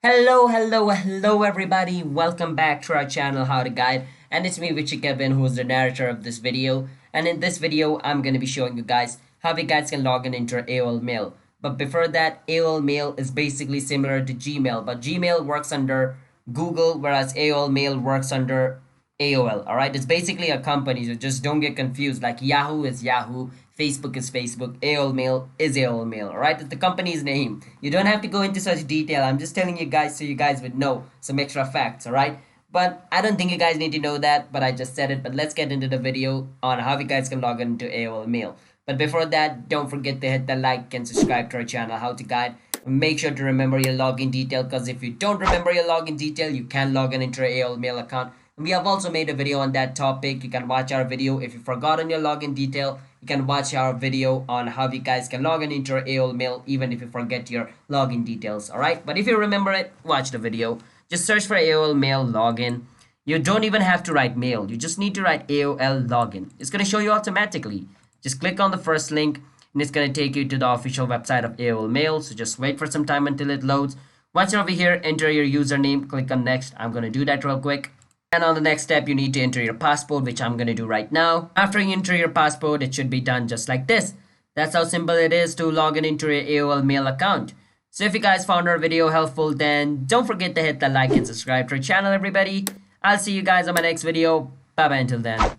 Hello everybody, welcome back to our channel How to Guide, and it's me Richie Kevin, who's the narrator of this video. And in this video I'm going to be showing you guys how you guys can log in into AOL Mail. But before that, AOL Mail is basically similar to Gmail, but Gmail works under Google, whereas AOL Mail works under AOL. Alright, it's basically a company, so just don't get confused. Like Yahoo is Yahoo, Facebook is Facebook, AOL Mail is AOL Mail. Alright, it's the company's name. You don't have to go into such detail. I'm just telling you guys so you guys would know some extra facts. Alright, but I don't think you guys need to know that, but I just said it. But let's get into the video on how you guys can log into AOL Mail. But before that, don't forget to hit the like and subscribe to our channel How to Guide. Make sure to remember your login detail, because if you don't remember your login detail, you can log in into your AOL Mail account. We have also made a video on that topic. You can watch our video. If you forgotten your login detail, you can watch our video on how you guys can log in into your AOL Mail even if you forget your login details. Alright, but if you remember it, watch the video. Just search for AOL Mail login. You don't even have to write mail. You just need to write AOL login. It's going to show you automatically. Just click on the first link and it's going to take you to the official website of AOL Mail. So just wait for some time until it loads. Once you're over here, enter your username, click on next. I'm going to do that real quick. And on the next step, you need to enter your passcode, which I'm going to do right now. After you enter your passcode, it should be done just like this. That's how simple it is to log in into your AOL Mail account. So if you guys found our video helpful, then don't forget to hit the like and subscribe to our channel, everybody. I'll see you guys on my next video. Bye bye until then.